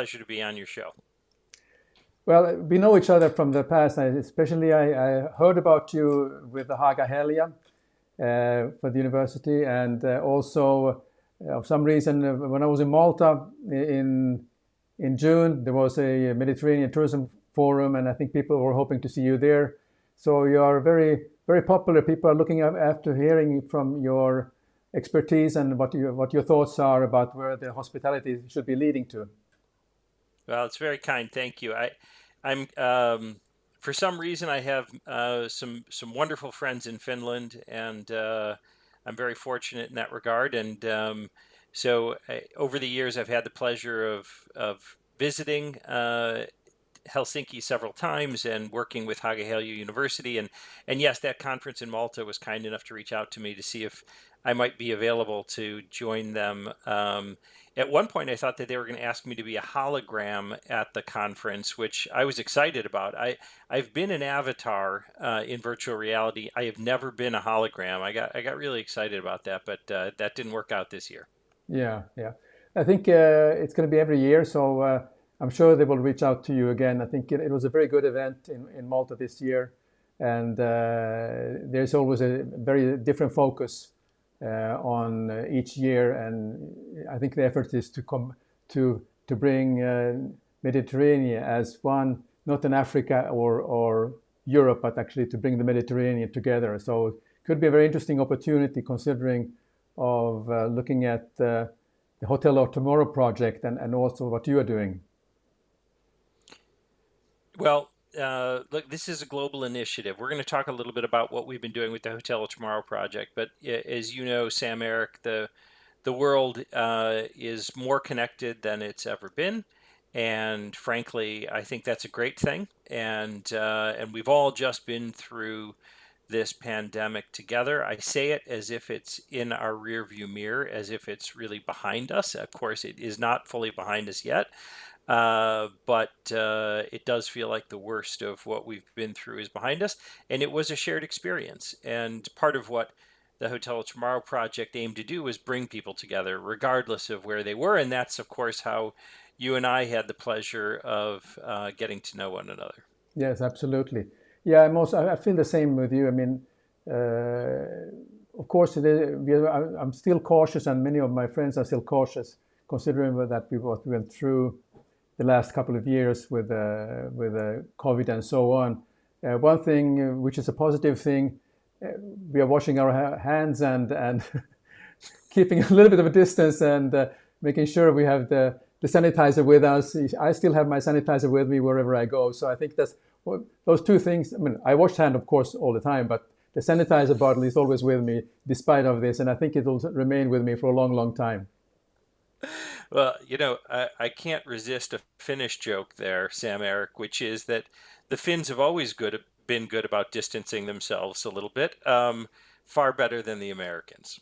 pleasure to be on your show. Well, we know each other from the past. Especially, I heard about you with the Haga Helia for the university, and also, of some reason, when I was in Malta in June, there was a Mediterranean tourism forum, and I think people were hoping to see you there. So you are very popular. People are looking after hearing from your expertise and what your thoughts are about where the hospitality should be leading to. Well, it's very kind. Thank you. I'm for some reason I have some wonderful friends in Finland, and I'm very fortunate in that regard. And over the years, I've had the pleasure of visiting Helsinki several times and working with Haaga-Helia University. And yes, that conference in Malta was kind enough to reach out to me to see if I might be available to join them. At one point, I thought that they were going to ask me to be a hologram at the conference, which I was excited about. I've been an avatar in virtual reality. I have never been a hologram. I got really excited about that, but that didn't work out this year. Yeah, yeah. I think it's going to be every year, so I'm sure they will reach out to you again. I think it was a very good event in Malta this year, and there's always a very different focus on each year, and I think the effort is to come to bring Mediterranean as one, not in Africa or Europe, but actually to bring the Mediterranean together. So it could be a very interesting opportunity considering of looking at the Hotel of Tomorrow project and also what you are doing. Well, look, this is a global initiative. We're going to talk a little bit about what we've been doing with the Hotel of Tomorrow project. But as you know, Sam-Erik, the world is more connected than it's ever been, and frankly, I think that's a great thing. And we've all just been through this pandemic together. I say it as if it's in our rearview mirror, as if it's really behind us. Of course, it is not fully behind us yet, but it does feel like the worst of what we've been through is behind us. And it was a shared experience. And part of what the Hotel of Tomorrow project aimed to do was bring people together, regardless of where they were. And that's, of course, how you and I had the pleasure of getting to know one another. Yes, absolutely. Yeah, I feel the same with you. I mean, of course, I'm still cautious, and many of my friends are still cautious, considering that what we went through the last couple of years with COVID and so on. One thing which is a positive thing, we are washing our hands and keeping a little bit of a distance and making sure we have the sanitizer with us. I still have my sanitizer with me wherever I go. So I think that's those two things. I mean, I wash hand, of course, all the time, but the sanitizer bottle is always with me despite of this, and I think it will remain with me for a long, long time. Well, I can't resist a Finnish joke there, Sam-Erik, which is that the Finns have always been good about distancing themselves a little bit, far better than the Americans.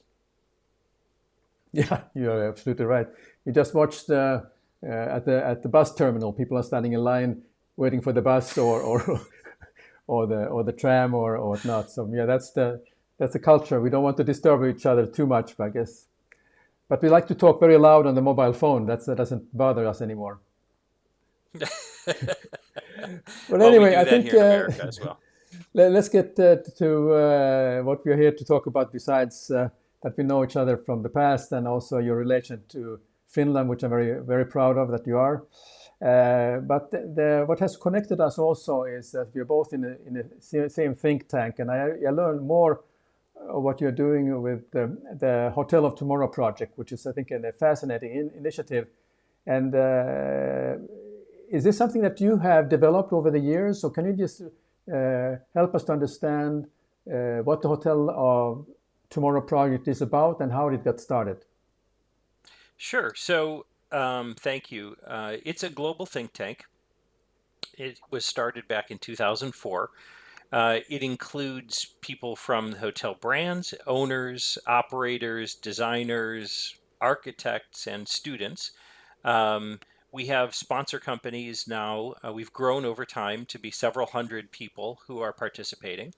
Yeah, you're absolutely right. You just watched at the bus terminal, people are standing in line waiting for the bus or the tram or whatnot. So yeah, that's the culture. We don't want to disturb each other too much, I guess. But we like to talk very loud on the mobile phone. That doesn't bother us anymore. But Well, we anyway, do I that think here in America as well. let's get to what we're here to talk about. Besides that, we know each other from the past, and also your relation to Finland, which I'm very very proud of that you are. But what has connected us also is that we're both in the same think tank, and I learned more of what you're doing with the Hotel of Tomorrow project, which is, I think, a fascinating initiative. And is this something that you have developed over the years? So can you just help us to understand what the Hotel of Tomorrow project is about and how it got started? Sure. So, thank you. It's a global think tank. It was started back in 2004. It includes people from the hotel brands, owners, operators, designers, architects, and students. Um, we have sponsor companies now. We've grown over time to be several hundred people who are participating.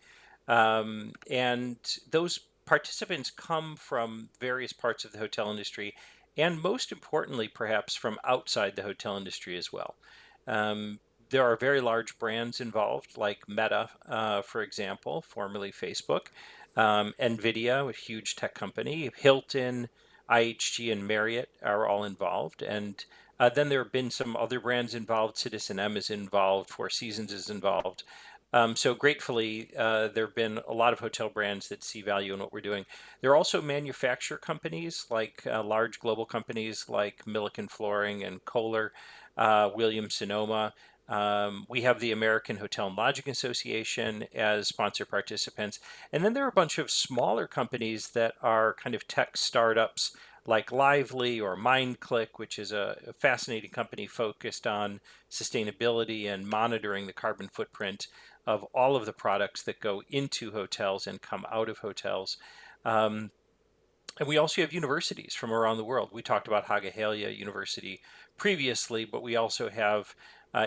And those participants come from various parts of the hotel industry and most importantly, perhaps from outside the hotel industry as well. Um, there are very large brands involved, like Meta, for example, formerly Facebook, NVIDIA, a huge tech company, Hilton, IHG, and Marriott are all involved. And then there have been some other brands involved. Citizen M is involved, Four Seasons is involved. So gratefully, there have been a lot of hotel brands that see value in what we're doing. There are also manufacturer companies, like large global companies like Milliken Flooring and Kohler, Williams Sonoma. We have the American Hotel and Lodging Association as sponsor participants. And then there are a bunch of smaller companies that are kind of tech startups like Lively or MindClick, which is a fascinating company focused on sustainability and monitoring the carbon footprint of all of the products that go into hotels and come out of hotels. Um, and we also have universities from around the world. We talked about Hagahalia University previously, but we also have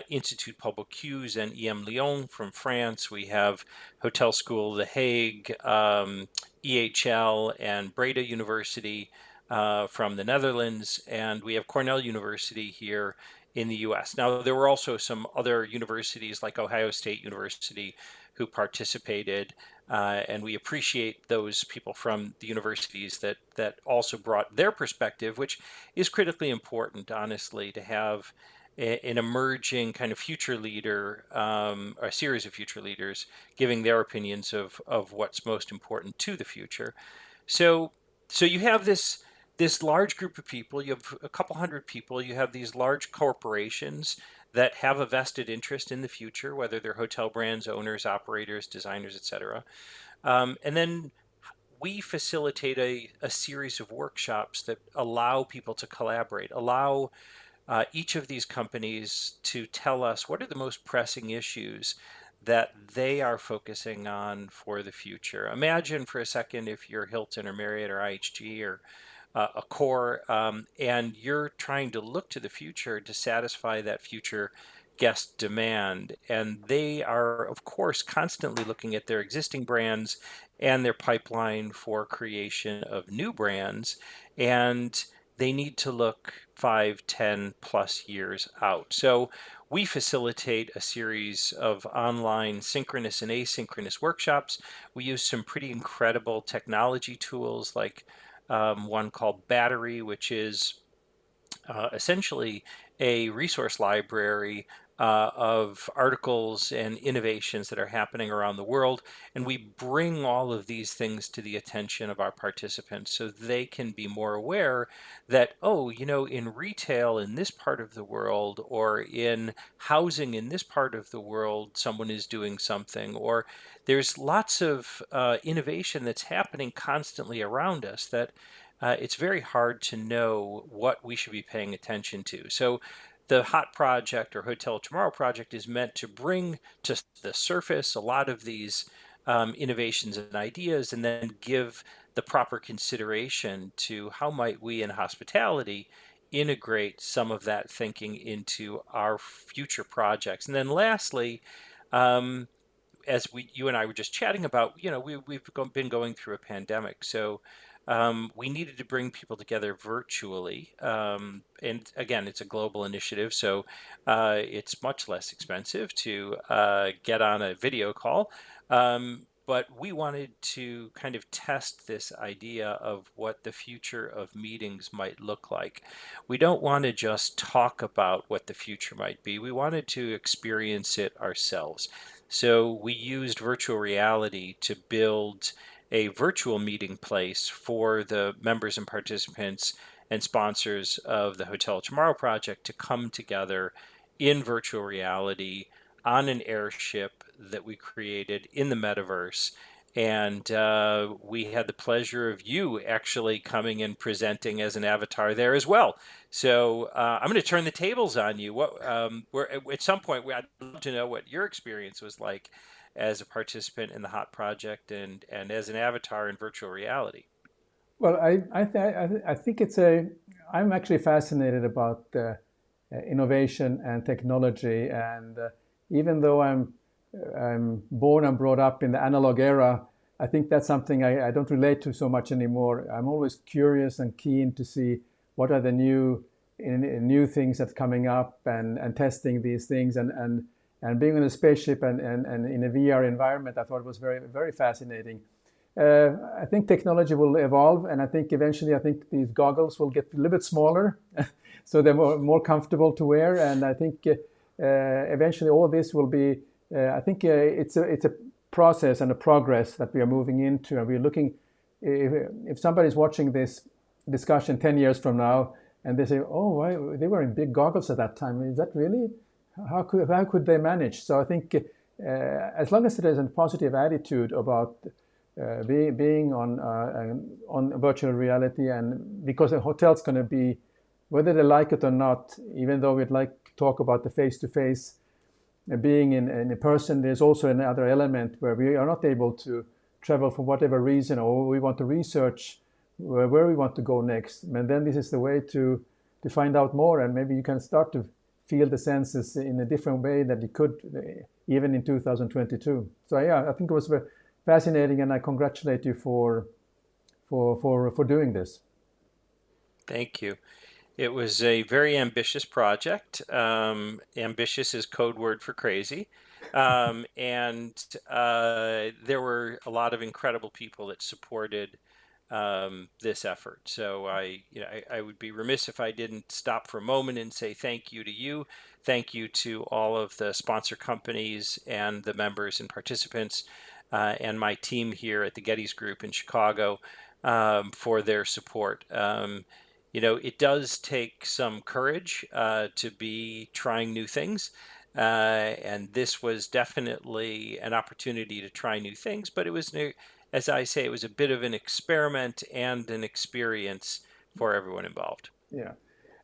Institut Paul-Bocuse and EM Lyon from France. We have Hotel School The Hague, EHL, and Breda University from the Netherlands, and we have Cornell University here in the US. Now, there were also some other universities like Ohio State University who participated, and we appreciate those people from the universities that also brought their perspective, which is critically important, honestly, to have an emerging kind of future leader, or a series of future leaders, giving their opinions of what's most important to the future. So, so you have this large group of people. You have a couple hundred people. You have these large corporations that have a vested interest in the future, whether they're hotel brands, owners, operators, designers, etc. And then we facilitate a series of workshops that allow people to collaborate, allow each of these companies to tell us what are the most pressing issues that they are focusing on for the future. Imagine for a second if you're Hilton or Marriott or IHG or Accor, and you're trying to look to the future to satisfy that future guest demand. And they are, of course, constantly looking at their existing brands and their pipeline for creation of new brands. And they need to look 5, 10 plus years out. So we facilitate a series of online synchronous and asynchronous workshops. We use some pretty incredible technology tools like one called Battery, which is essentially a resource library of articles and innovations that are happening around the world. And we bring all of these things to the attention of our participants so they can be more aware that, oh, in retail in this part of the world, or in housing in this part of the world, someone is doing something, or there's lots of innovation that's happening constantly around us that it's very hard to know what we should be paying attention to. So the HOT project or Hotel Tomorrow project is meant to bring to the surface a lot of these innovations and ideas, and then give the proper consideration to how might we in hospitality integrate some of that thinking into our future projects. And then lastly, um, as you and I were just chatting about, we've been going through a pandemic, so we needed to bring people together virtually. And again, it's a global initiative, so it's much less expensive to get on a video call. But we wanted to kind of test this idea of what the future of meetings might look like. We don't want to just talk about what the future might be. We wanted to experience it ourselves. So we used virtual reality to build a virtual meeting place for the members and participants and sponsors of the Hotel Tomorrow project to come together in virtual reality on an airship that we created in the metaverse. And we had the pleasure of you actually coming and presenting as an avatar there as well. So I'm going to turn the tables on you. At some point, I'd love to know what your experience was like as a participant in the HOT project and as an avatar in virtual reality. Well, I think I'm actually fascinated about innovation and technology. And even though I'm born and brought up in the analog era, I think that's something I don't relate to so much anymore. I'm always curious and keen to see what are the new things that's coming up, and testing these things, and being on a spaceship, and in a VR environment. I thought it was very, very fascinating. I think technology will evolve, and I think eventually, I think these goggles will get a little bit smaller, so they're more comfortable to wear. And I think eventually all this will be. I think it's a process and a progress that we are moving into, and we're looking. If somebody's watching this discussion 10 years from now, and they say, "Oh, why they were in big goggles at that time? Is that really? How could they manage?" So I think as long as there is a positive attitude about being on virtual reality, and because the hotel's going to be, whether they like it or not, even though we'd like to talk about the face-to-face being in a person, there's also another element where we are not able to travel for whatever reason, or we want to research where we want to go next. And then this is the way to find out more, and maybe you can start to feel the senses in a different way that you could even in 2022. So yeah, I think it was very fascinating, and I congratulate you for doing this. Thank you. It was a very ambitious project. Ambitious is code word for crazy. And there were a lot of incredible people that supported this effort. So I would be remiss if I didn't stop for a moment and say thank you to you. Thank you to all of the sponsor companies and the members and participants and my team here at the Gettys Group in Chicago for their support. It does take some courage to be trying new things. And this was definitely an opportunity to try new things, but it was new, as I say, it was a bit of an experiment and an experience for everyone involved. Yeah,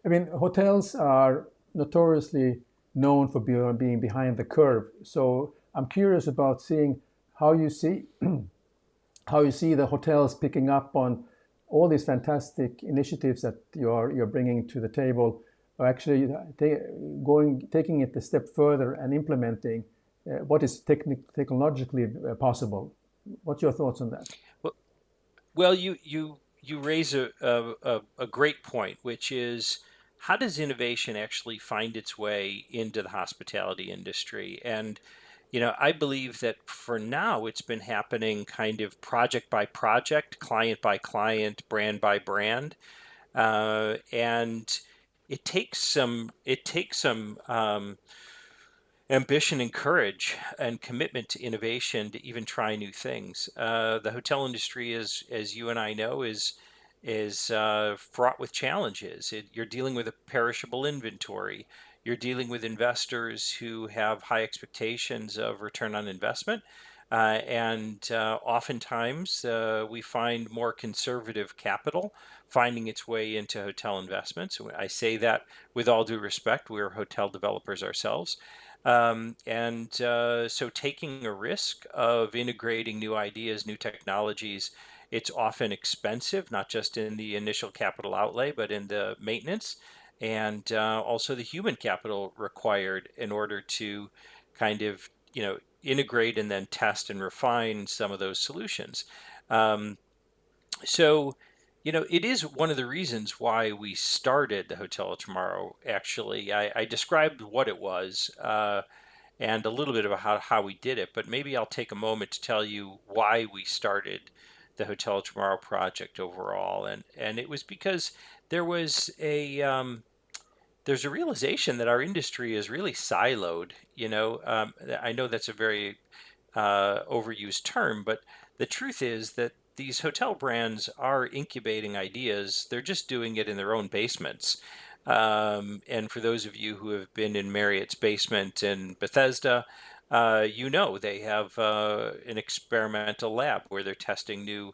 I mean, hotels are notoriously known for being behind the curve. So I'm curious about seeing how you see how you see the hotels picking up on all these fantastic initiatives that you're bringing to the table, or actually taking it a step further and implementing what is technologically possible. What's your thoughts on that? Well, well, you raise a great point, which is how does innovation actually find its way into the hospitality industry? And I believe that for now it's been happening kind of project by project, client by client, brand by brand, and it takes some ambition and courage and commitment to innovation to even try new things. The hotel industry, as you and I know, is fraught with challenges. You're dealing with a perishable inventory. You're dealing with investors who have high expectations of return on investment. And oftentimes we find more conservative capital finding its way into hotel investments. I say that with all due respect. We're hotel developers ourselves. And so taking a risk of integrating new ideas, new technologies, it's often expensive, not just in the initial capital outlay, but in the maintenance and also the human capital required in order to kind of, integrate and then test and refine some of those solutions. Um, so, it is one of the reasons why we started the Hotel of Tomorrow. Actually, I described what it was and a little bit about how we did it, but maybe I'll take a moment to tell you why we started the Hotel of Tomorrow project overall. And it was because there was there's a realization that our industry is really siloed. I know that's a very overused term, but the truth is that these hotel brands are incubating ideas. They're just doing it in their own basements. And for those of you who have been in Marriott's basement in Bethesda, they have an experimental lab where they're testing new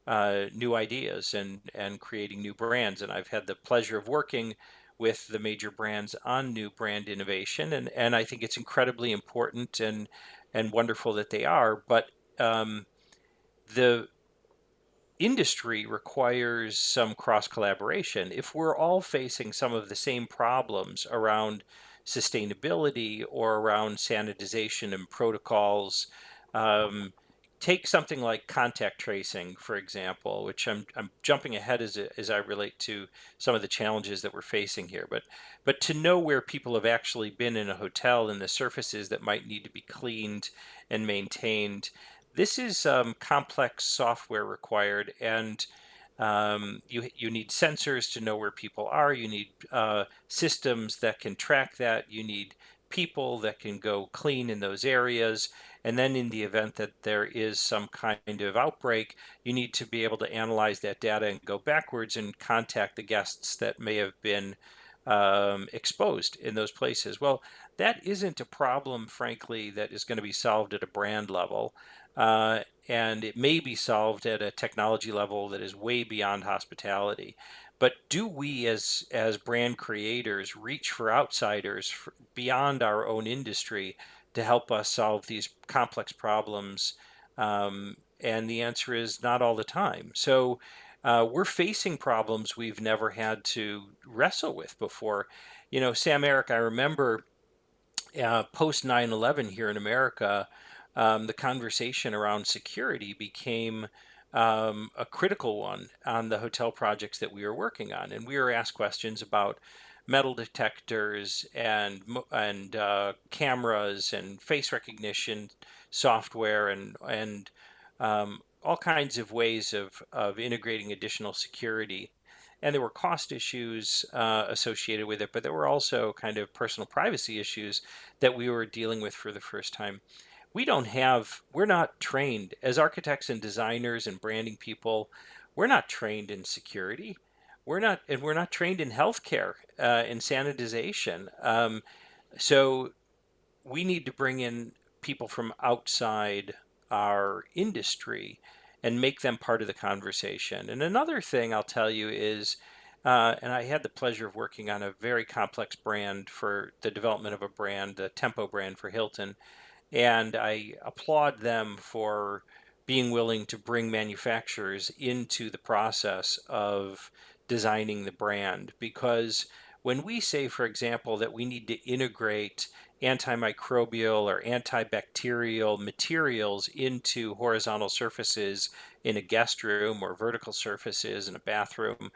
ideas and creating new brands. And I've had the pleasure of working with the major brands on new brand innovation, and I think it's incredibly important and wonderful that they are. But the industry requires some cross collaboration. If we're all facing some of the same problems around sustainability or around sanitization and protocols, um, take something like contact tracing, for example, which I'm jumping ahead as I relate to some of the challenges that we're facing here. But to know where people have actually been in a hotel and the surfaces that might need to be cleaned and maintained, this is complex software required, and you need sensors to know where people are. You need systems that can track that. You need people that can go clean in those areas. And then in the event that there is some kind of outbreak, you need to be able to analyze that data and go backwards and contact the guests that may have been exposed in those places. Well, that isn't a problem, frankly, that is going to be solved at a brand level. Uh, and it may be solved at a technology level that is way beyond hospitality. But do we, as brand creators, reach for outsiders beyond our own industry to help us solve these complex problems? And the answer is not all the time. So we're facing problems we've never had to wrestle with before. You know, Sam-Erik, I remember post 9/11 here in America, the conversation around security became a critical one on the hotel projects that we were working on, and we were asked questions about metal detectors and cameras and face recognition software and all kinds of ways of integrating additional security. And there were cost issues associated with it, but there were also kind of personal privacy issues that we were dealing with for the first time. We're not trained as architects and designers and branding people. We're not trained in security. We're not trained in healthcare, in sanitization. So we need to bring in people from outside our industry and make them part of the conversation. And another thing I'll tell you is, and I had the pleasure of working on a very complex brand for the development of a brand, the Tempo brand for Hilton. And I applaud them for being willing to bring manufacturers into the process of designing the brand. Because when we say, for example, that we need to integrate antimicrobial or antibacterial materials into horizontal surfaces in a guest room or vertical surfaces in a bathroom,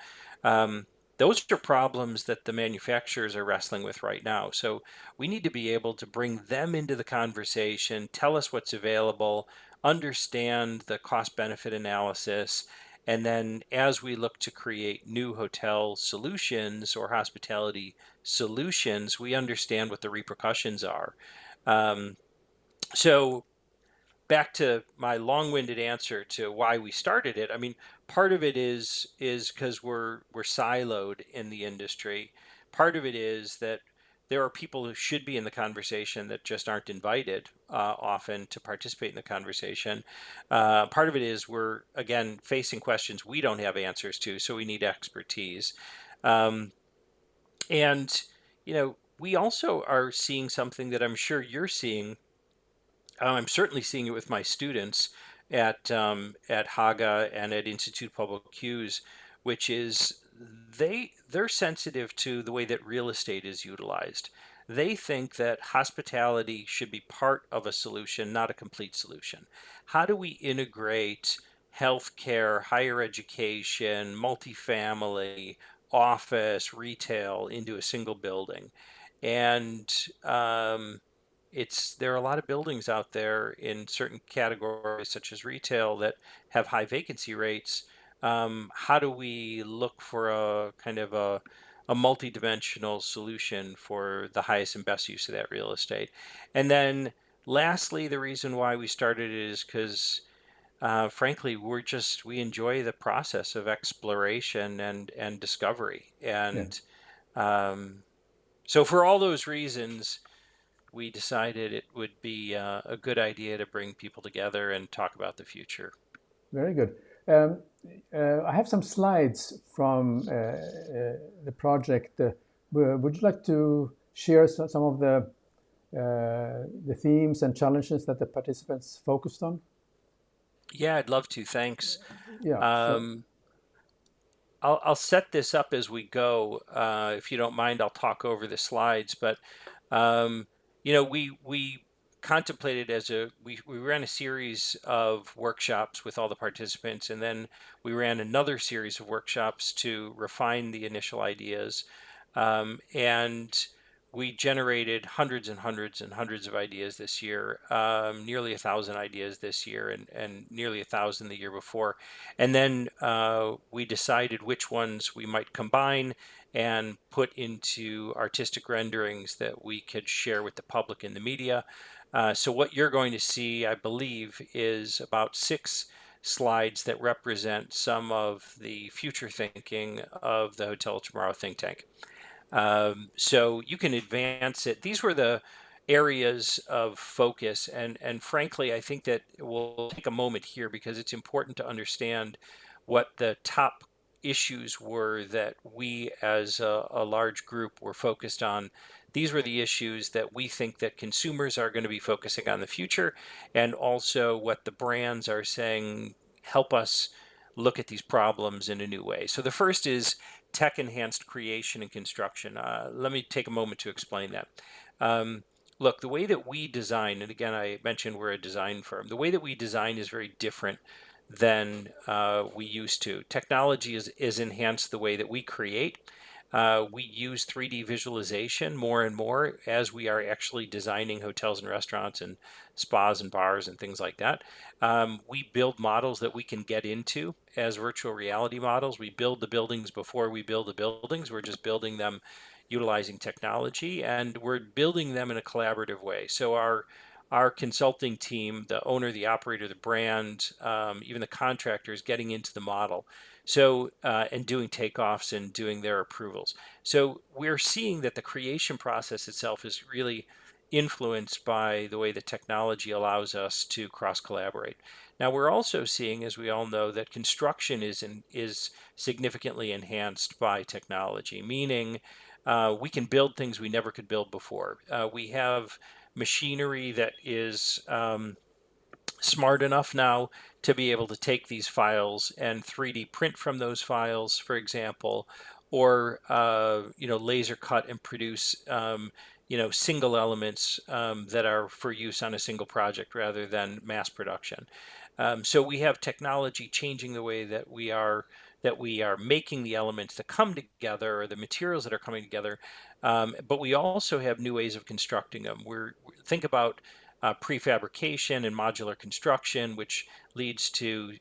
um, those are problems that the manufacturers are wrestling with right now. So we need to be able to bring them into the conversation, tell us what's available, understand the cost benefit analysis, and then as we look to create new hotel solutions or hospitality solutions, we understand what the repercussions are. Um, so back to my long-winded answer to why we started it. I mean, part of it is because we're siloed in the industry. Part of it is that there are people who should be in the conversation that just aren't invited often to participate in the conversation. Part of it is we're again facing questions we don't have answers to, so we need expertise. Um, and we also are seeing something that I'm sure you're seeing. I'm certainly seeing it with my students at Haga and at Institute Public Q's, which is they're sensitive to the way that real estate is utilized. They think that hospitality should be part of a solution, not a complete solution. How do we integrate healthcare, higher education, multifamily, office, retail into a single building? And there are a lot of buildings out there in certain categories, such as retail, that have high vacancy rates. How do we look for a kind of a multi-dimensional solution for the highest and best use of that real estate? And then lastly, the reason why we started it is because frankly, we enjoy the process of exploration and discovery. Yeah, And um, so for all those reasons, we decided it would be a good idea to bring people together and talk about the future. very good. Um, I have some slides from the project. Would you like to share some of the themes and challenges that the participants focused on? Yeah, I'd love to. Thanks. Yeah. So Um, I'll set this up as we go. If you don't mind, I'll talk over the slides. But um, we contemplated as we ran a series of workshops with all the participants, and then we ran another series of workshops to refine the initial ideas. And we generated hundreds and hundreds and hundreds of ideas this year, nearly 1,000 ideas this year, and nearly 1,000 the year before. And then we decided which ones we might combine and put into artistic renderings that we could share with the public in the media. So what you're going to see, I believe, is about 6 slides that represent some of the future thinking of the Hotel Tomorrow think tank. So you can advance it. These were the areas of focus, and frankly, I think that we'll take a moment here because it's important to understand what the top issues were that we as a large group were focused on. These were the issues that we think that consumers are going to be focusing on in the future, and also what the brands are saying help us look at these problems in a new way. So the first is tech enhanced creation and construction. Let me take a moment to explain that. Look, the way that we design, and again, I mentioned we're a design firm, the way that we design is very different than we used to. Technology is enhanced the way that we create. We use 3D visualization more and more as we are actually designing hotels and restaurants and spas and bars and things like that. We build models that we can get into as virtual reality models. We build the buildings before we build the buildings. We're just building them utilizing technology, and we're building them in a collaborative way. So our consulting team, the owner, the operator, the brand, even the contractors getting into the model. So, and doing takeoffs and doing their approvals. So we're seeing that the creation process itself is really influenced by the way the technology allows us to cross collaborate. Now we're also seeing, as we all know, that construction is significantly enhanced by technology, meaning we can build things we never could build before. We have machinery that is smart enough now to be able to take these files and 3D print from those files, for example, or laser cut and produce single elements that are for use on a single project rather than mass production. So we have technology changing the way that we are making the elements that come together, or the materials that are coming together. But we also have new ways of constructing them. Think about prefabrication and modular construction, which leads to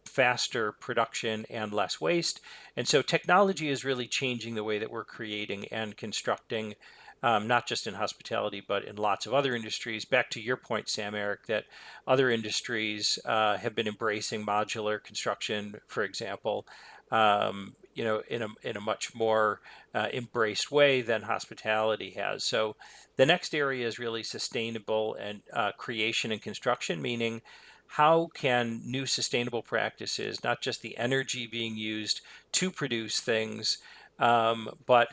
faster production and less waste. And so technology is really changing the way that we're creating and constructing, not just in hospitality, but in lots of other industries. Back to your point, Sam-Erik, that other industries have been embracing modular construction, for example, in a much more embraced way than hospitality has. So the next area is really sustainable and creation and construction, meaning how can new sustainable practices, not just the energy being used to produce things, but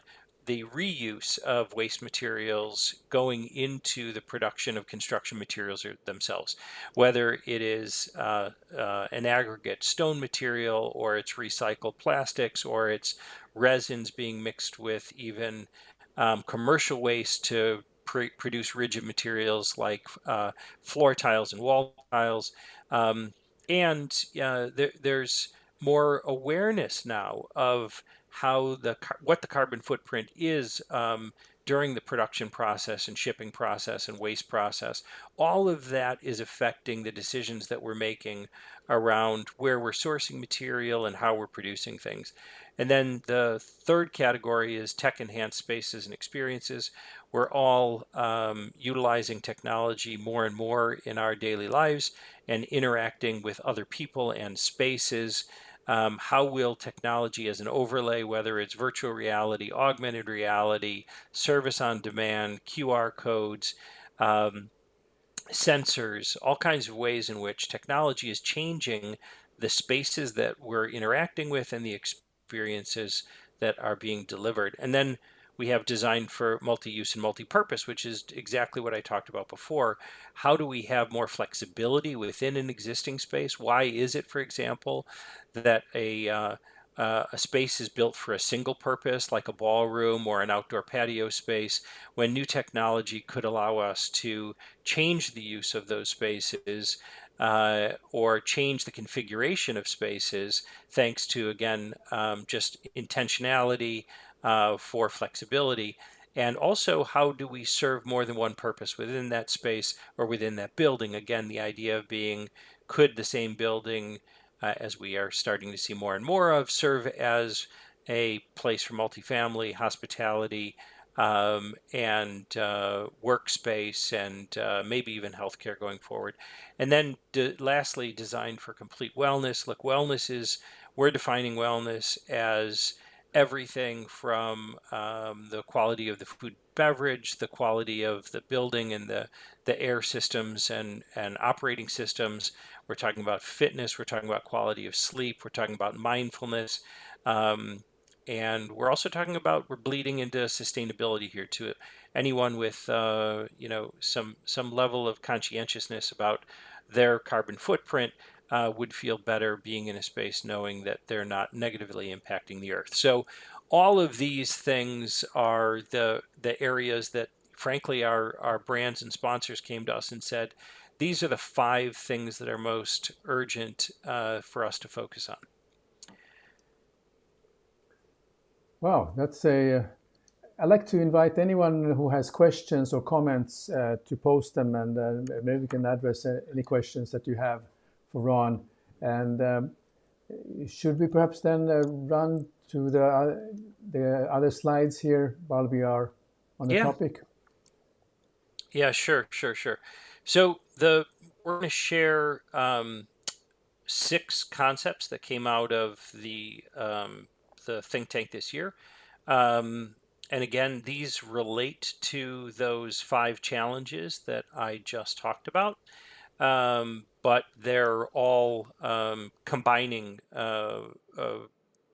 the reuse of waste materials going into the production of construction materials themselves, whether it is an aggregate stone material, or it's recycled plastics, or it's resins being mixed with even commercial waste to produce rigid materials like floor tiles and wall tiles. Um, and there's more awareness now of what the carbon footprint is during the production process and shipping process and waste process. All of that is affecting the decisions that we're making around where we're sourcing material and how we're producing things. And then the third category is tech enhanced spaces and experiences. We're all utilizing technology more and more in our daily lives and interacting with other people and spaces. How will technology as an overlay, whether it's virtual reality, augmented reality, service on demand, QR codes, um, sensors, all kinds of ways in which technology is changing the spaces that we're interacting with and the experiences that are being delivered. And then we have design for multi-use and multi-purpose, which is exactly what I talked about before. How do we have more flexibility within an existing space? Why is it, for example, that a space is built for a single purpose, like a ballroom or an outdoor patio space, when new technology could allow us to change the use of those spaces, or change the configuration of spaces, thanks to, again, just intentionality, for flexibility. And also, how do we serve more than one purpose within that space or within that building? Again, the idea of being, could the same building, as we are starting to see more and more of, serve as a place for multifamily, hospitality, and workspace, and maybe even healthcare going forward. And then lastly, designed for complete wellness. Look, wellness is, we're defining wellness as everything from the quality of the food beverage, the quality of the building and the air systems and operating systems. We're talking about fitness. We're talking about quality of sleep. We're talking about mindfulness. Um, and we're also talking about, we're bleeding into sustainability here too. Anyone with some level of conscientiousness about their carbon footprint would feel better being in a space knowing that they're not negatively impacting the earth. So all of these things are the areas that, frankly, our brands and sponsors came to us and said, these are the 5 things that are most urgent for us to focus on. Wow, that's a. I'd like to invite anyone who has questions or comments to post them, and maybe we can address any questions that you have for Ron. And should we perhaps then run to the other slides here while we are on the Yeah, topic? yeah, sure. So we're going to share 6 concepts that came out of the think tank this year. Um, and again, these relate to those 5 challenges that I just talked about. But they're all combining,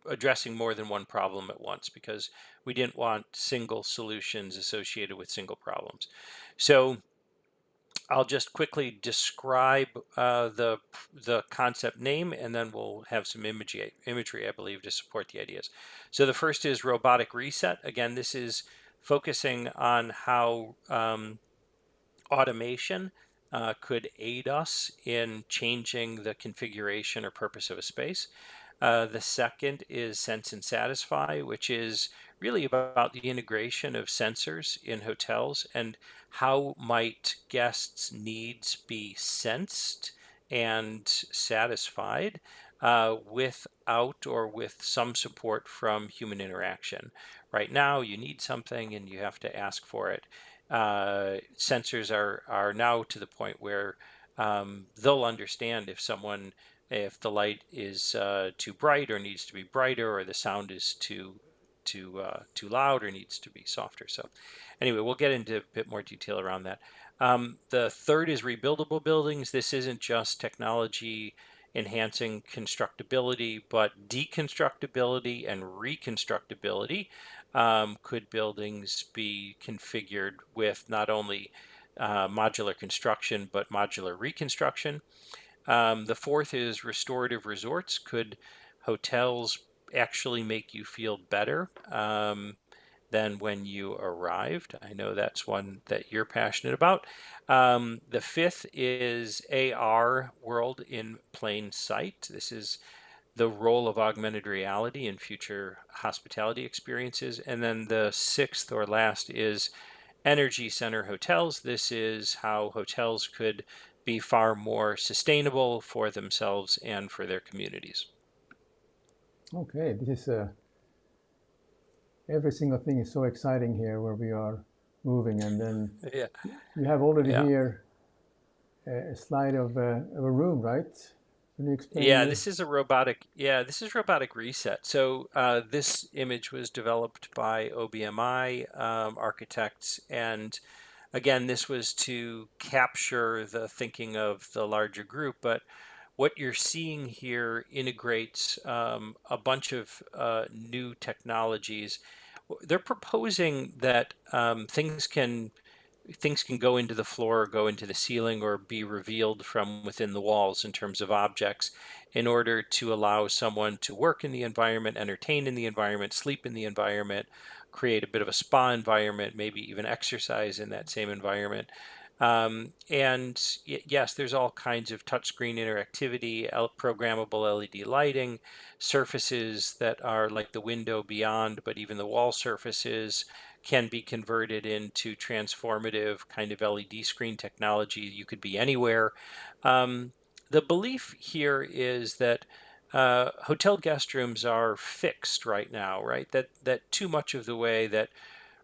addressing more than one problem at once, because we didn't want single solutions associated with single problems. So I'll just quickly describe the concept name, and then we'll have some imagery, I believe, to support the ideas. So the first is robotic reset. Again, this is focusing on how automation could aid us in changing the configuration or purpose of a space. The second is Sense and Satisfy, which is really about the integration of sensors in hotels and how might guests' needs be sensed and satisfied without or with some support from human interaction. Right now, you need something and you have to ask for it. Sensors are now to the point where they'll understand if the light is too bright or needs to be brighter, or the sound is too loud or needs to be softer. So anyway, we'll get into a bit more detail around that. The third is rebuildable buildings. This isn't just technology enhancing constructibility, but deconstructibility and reconstructibility. Could buildings be configured with not only modular construction, but modular reconstruction? The fourth is restorative resorts. Could hotels actually make you feel better than when you arrived? I know that's one that you're passionate about. The fifth is AR, world in plain sight. This is the role of augmented reality in future hospitality experiences. And then the sixth or last is energy center hotels. This is how hotels could be far more sustainable for themselves and for their communities. Okay, this is every single thing is so exciting here where we are moving, and then Yeah, you have already yeah. here a slide of a room, right? Can you explain Yeah, me? this is robotic reset. So this image was developed by OBMI architects, and again, this was to capture the thinking of the larger group. But what you're seeing here integrates a bunch of new technologies. They're proposing that things can things can go into the floor, or go into the ceiling, or be revealed from within the walls in terms of objects, in order to allow someone to work in the environment, entertain in the environment, sleep in the environment, create a bit of a spa environment, maybe even exercise in that same environment. And yes, there's all kinds of touchscreen interactivity, programmable LED lighting, surfaces that are like the window beyond, but even the wall surfaces can be converted into transformative kind of LED screen technology. You could be anywhere. The belief here is that hotel guest rooms are fixed right now, right? That too much of the way that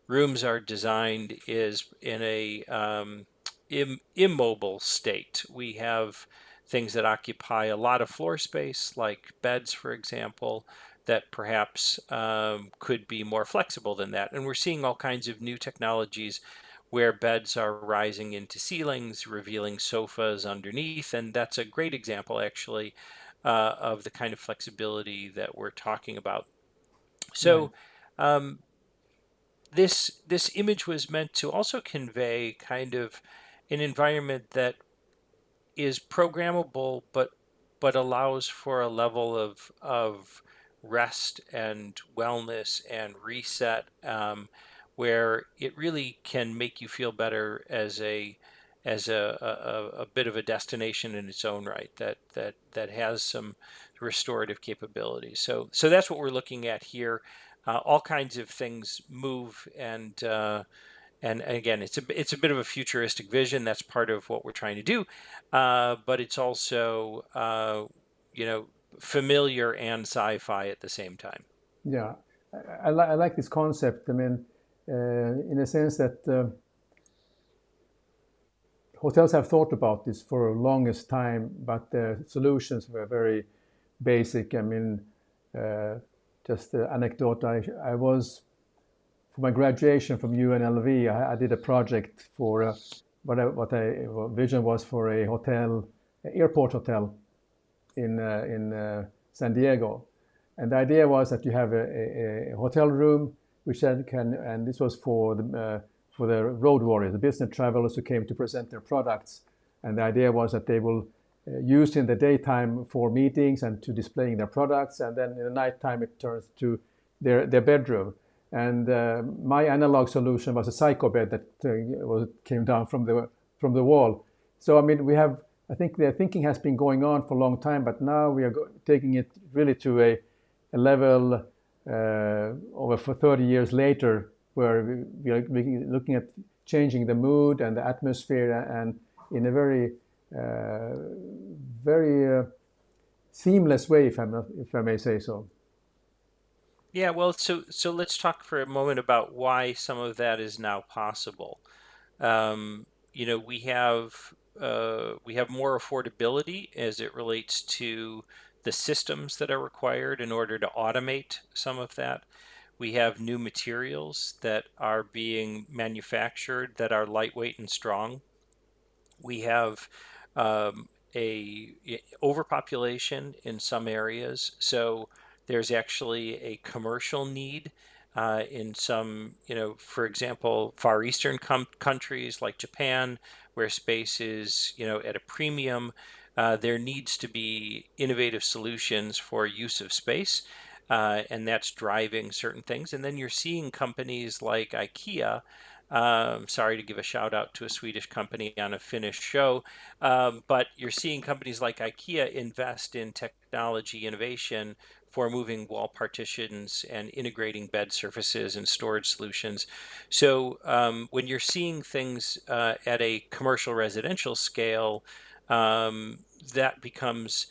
rooms are designed is in a immobile state. We have things that occupy a lot of floor space, like beds, for example, that perhaps could be more flexible than that. And we're seeing all kinds of new technologies where beds are rising into ceilings, revealing sofas underneath. And that's a great example, actually, of the kind of flexibility that we're talking about. Right. So, um, this image was meant to also convey kind of an environment that is programmable, but allows for a level of rest and wellness and reset, where it really can make you feel better as a bit of a destination in its own right, that has some restorative capabilities. So that's what we're looking at here. All kinds of things move, and again, it's a bit of a futuristic vision. That's part of what we're trying to do, but it's also you know familiar and sci-fi at the same time. Yeah, I like this concept. I mean, in a sense that hotels have thought about this for the longest time, but the solutions were very basic. I mean, uh, just an anecdote. I was for my graduation from UNLV. I did a project for what vision was for a hotel, airport hotel in San Diego, and the idea was that you have a hotel room which then can, and this was for the road warriors, the business travelers who came to present their products, and the idea was that they will use in the daytime for meetings and to displaying their products, and then in the nighttime it turns to their bedroom. And my analog solution was a psycho bed that came down from the wall. So I mean, we have. I think the thinking has been going on for a long time, but now we are taking it really to a level over for 30 years later, where we are looking at changing the mood and the atmosphere, and in a uh, very seamless way, if I may say so. Yeah, well, so let's talk for a moment about why some of that is now possible. Um, we have more affordability as it relates to the systems that are required in order to automate some of that. We have new materials that are being manufactured that are lightweight and strong. We have a overpopulation in some areas, so there's actually a commercial need in some, for example, Far Eastern countries like Japan, where space is, at a premium. There needs to be innovative solutions for use of space, and that's driving certain things. And then you're seeing companies like IKEA. Sorry to give a shout out to a Swedish company on a Finnish show, but you're seeing companies like IKEA invest in technology innovation for moving wall partitions and integrating bed surfaces and storage solutions. So when you're seeing things at a commercial residential scale, that becomes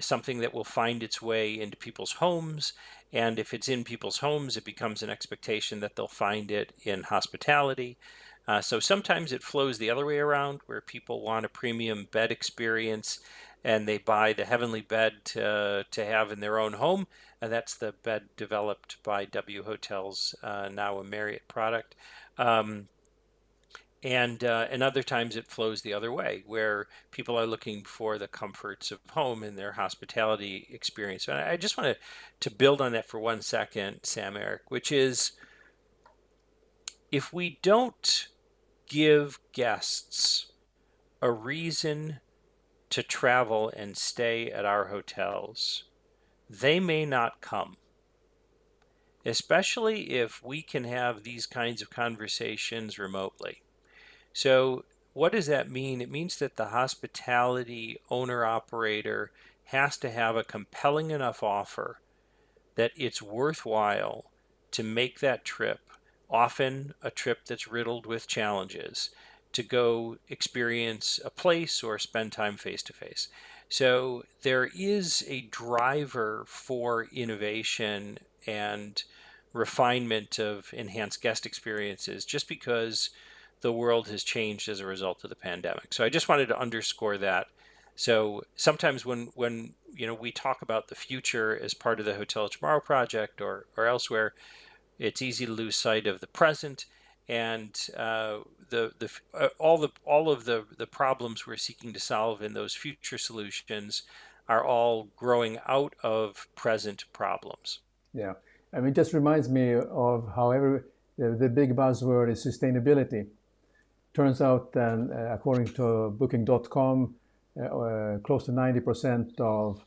something that will find its way into people's homes. And if it's in people's homes, it becomes an expectation that they'll find it in hospitality. So sometimes it flows the other way around, where people want a premium bed experience and they buy the heavenly bed to have in their own home. And that's the bed developed by W Hotels, now a Marriott product. Um, and other times it flows the other way, where people are looking for the comforts of home in their hospitality experience. And I just want to build on that for 1 second, Sam-Erik, which is, if we don't give guests a reason to travel and stay at our hotels, they may not come, especially if we can have these kinds of conversations remotely. So, what does that mean? It means that the hospitality owner operator has to have a compelling enough offer that it's worthwhile to make that trip, often a trip that's riddled with challenges, to go experience a place or spend time face to face. So there is a driver for innovation and refinement of enhanced guest experiences just because the world has changed as a result of the pandemic. So I just wanted to underscore that. So sometimes when we talk about the future as part of the Hotel Tomorrow project or elsewhere, it's easy to lose sight of the present and all of the problems we're seeking to solve in those future solutions are all growing out of present problems. Yeah. I mean, it just reminds me of however the big buzzword is sustainability. Turns out that according to booking.com, close to 90% of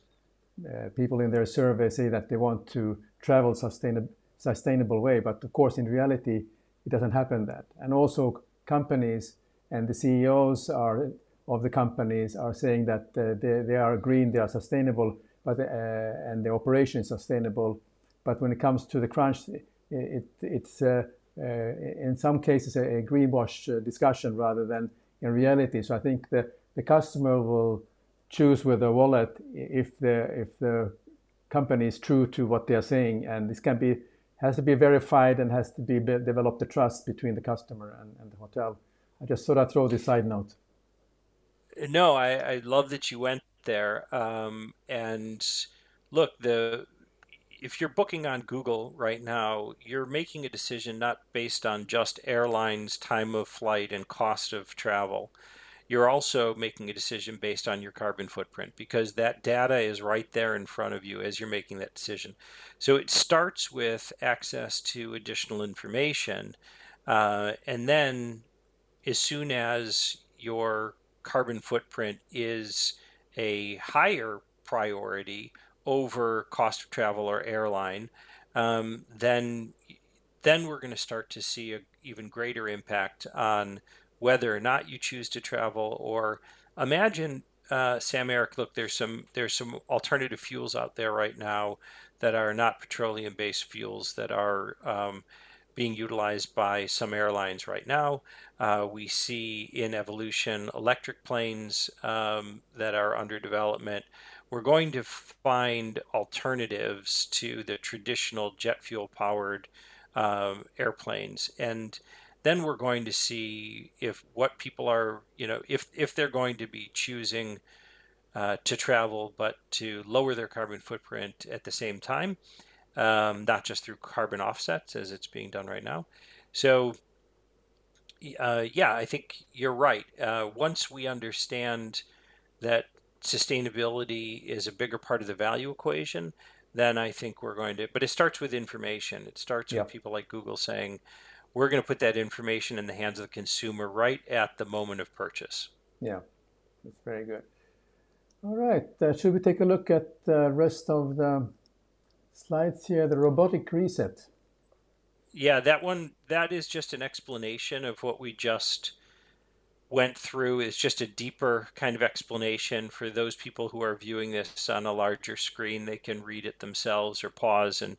people in their survey say that they want to travel sustainable way, but of course in reality it doesn't happen that. And also companies and the CEOs are of the companies are saying that they are green, they are sustainable, but and the operation is sustainable. But when it comes to the crunch, it's in some cases a greenwash discussion rather than in reality. So I think the customer will choose with their wallet if the company is true to what they are saying, and this has to be verified and has to be develop the trust between the customer and the hotel. I just thought I'd throw this side note. No, I love that you went there. And look, the if you're booking on Google right now, you're making a decision not based on just airlines, time of flight, and cost of travel. You're also making a decision based on your carbon footprint because that data is right there in front of you as you're making that decision. So it starts with access to additional information. And then as soon as your carbon footprint is a higher priority over cost of travel or airline, then we're going to start to see an even greater impact on whether or not you choose to travel. Or imagine, Sam-Erik, look, there's some alternative fuels out there right now that are not petroleum-based fuels that are being utilized by some airlines right now. We see in evolution electric planes that are under development. We're going to find alternatives to the traditional jet fuel powered airplanes. And then we're going to see if what people are, if they're going to be choosing to travel, but to lower their carbon footprint at the same time, not just through carbon offsets as it's being done right now. So, yeah, I think you're right. Once we understand that sustainability is a bigger part of the value equation, then I think we're going to, but it starts with information. It starts with Yeah, people like Google saying, we're going to put that information in the hands of the consumer right at the moment of purchase. yeah, that's very good. All right, should we take a look at the rest of the slides here? The robotic reset. Yeah, that one, that is just an explanation of what we just went through. Is just a deeper kind of explanation for those people who are viewing this on a larger screen. They can read it themselves or pause, and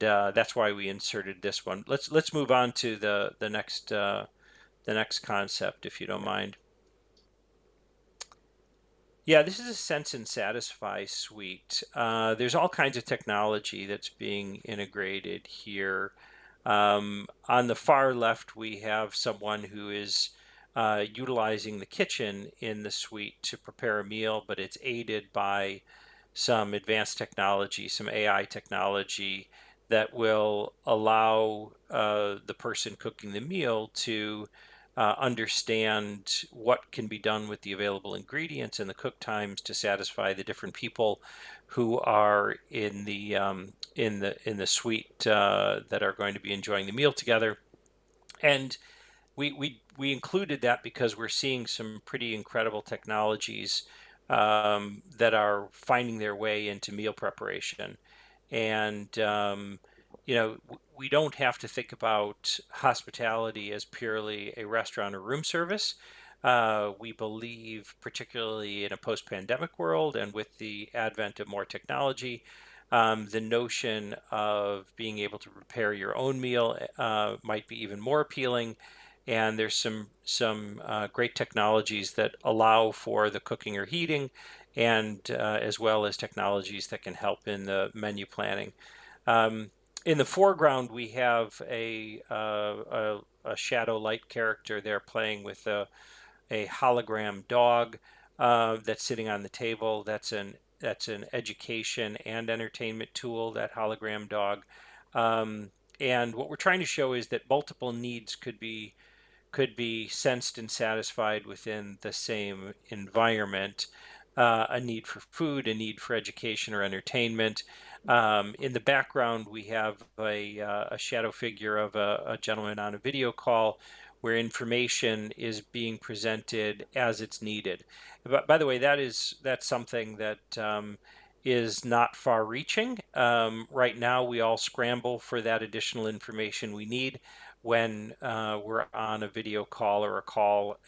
that's why we inserted this one. Let's move on to the next concept, if you don't Yeah, mind. Yeah, this is a Sense and Satisfy suite. There's all kinds of technology that's being integrated here. On the far left, we have someone who is utilizing the kitchen in the suite to prepare a meal, but it's aided by some advanced technology, some AI technology that will allow the person cooking the meal to understand what can be done with the available ingredients and the cook times to satisfy the different people who are in the suite that are going to be enjoying the meal together. And we included that because we're seeing some pretty incredible technologies that are finding their way into meal preparation. And we don't have to think about hospitality as purely a restaurant or room service. We believe, particularly in a post-pandemic world and with the advent of more technology, the notion of being able to prepare your own meal might be even more appealing. And there's some great technologies that allow for the cooking or heating, and as well as technologies that can help in the menu planning. Um, in the foreground, we have a shadow light character there playing with a hologram dog that's sitting on the table. That's an education and entertainment tool, that hologram dog. Um, and what we're trying to show is that multiple needs could be sensed and satisfied within the same environment. A need for food, a need for education or entertainment. In the background, we have a shadow figure of a gentleman on a video call where information is being presented as it's needed. But by the way, that's something that is not far-reaching. Right now, we all scramble for that additional information we need when we're on a video call or a call.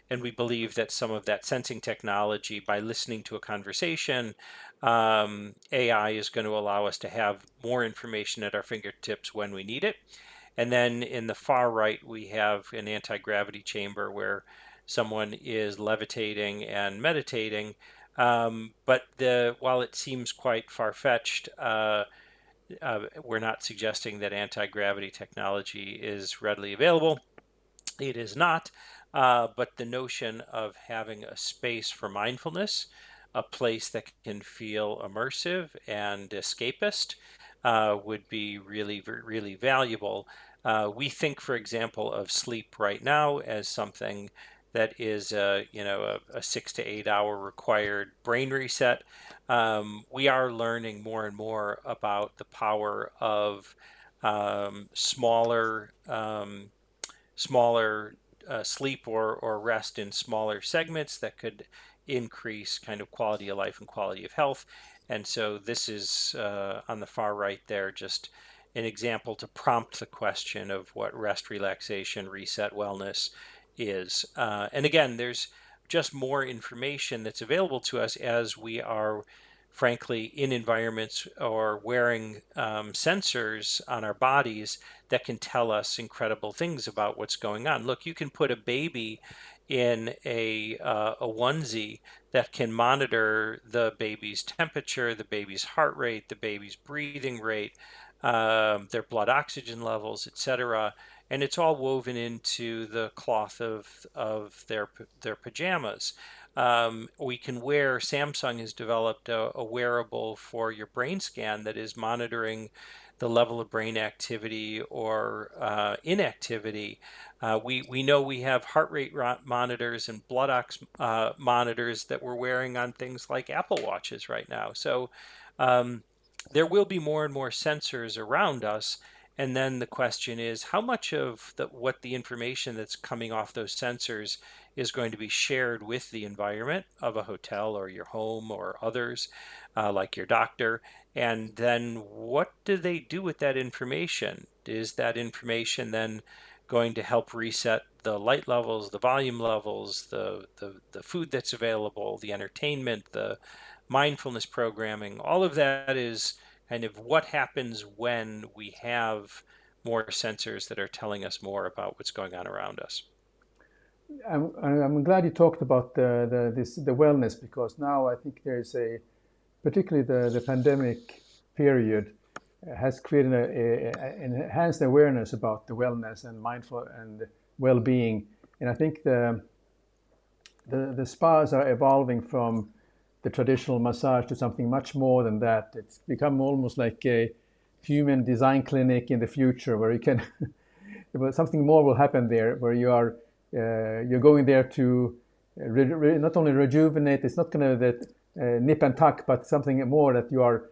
And we believe that some of that sensing technology, by listening to a conversation, AI is going to allow us to have more information at our fingertips when we need it. And then in the far right, we have an anti-gravity chamber where someone is levitating and meditating. But while it seems quite far-fetched, we're not suggesting that anti-gravity technology is readily available. It is not, but the notion of having a space for mindfulness, a place that can feel immersive and escapist, would be really, really valuable. We think, for example, of sleep right now as something that is, a 6 to 8 hour required brain reset. We are learning more and more about the power of smaller sleep or rest in smaller segments that could increase kind of quality of life and quality of health. And so this is on the far right there, just an example to prompt the question of what rest, relaxation, reset, wellness is. And again, there's just more information that's available to us as we are, frankly, in environments or wearing sensors on our bodies that can tell us incredible things about what's going on. Look, you can put a baby in a onesie that can monitor the baby's temperature, the baby's heart rate, the baby's breathing rate, their blood oxygen levels, etc. And it's all woven into the cloth of their pajamas. We can wear, Samsung has developed a wearable for your brain scan that is monitoring the level of brain activity or inactivity. We know we have heart rate monitors and blood ox monitors that we're wearing on things like Apple Watches right now. So there will be more and more sensors around us. And then the question is, how much of what the information that's coming off those sensors is going to be shared with the environment of a hotel or your home or others, like your doctor? And then what do they do with that information? Is that information then going to help reset the light levels, the volume levels, the food that's available, the entertainment, the mindfulness programming? All of that is kind of what happens when we have more sensors that are telling us more about what's going on around us. I'm glad you talked about the wellness, because now I think there's particularly the pandemic period has created an enhanced awareness about the wellness and mindful and well-being. And I think the spas are evolving from the traditional massage to something much more than that. It's become almost like a human design clinic in the future, where you can something more will happen there, where you're going there to not only rejuvenate. It's not going to that nip and tuck, but something more that you are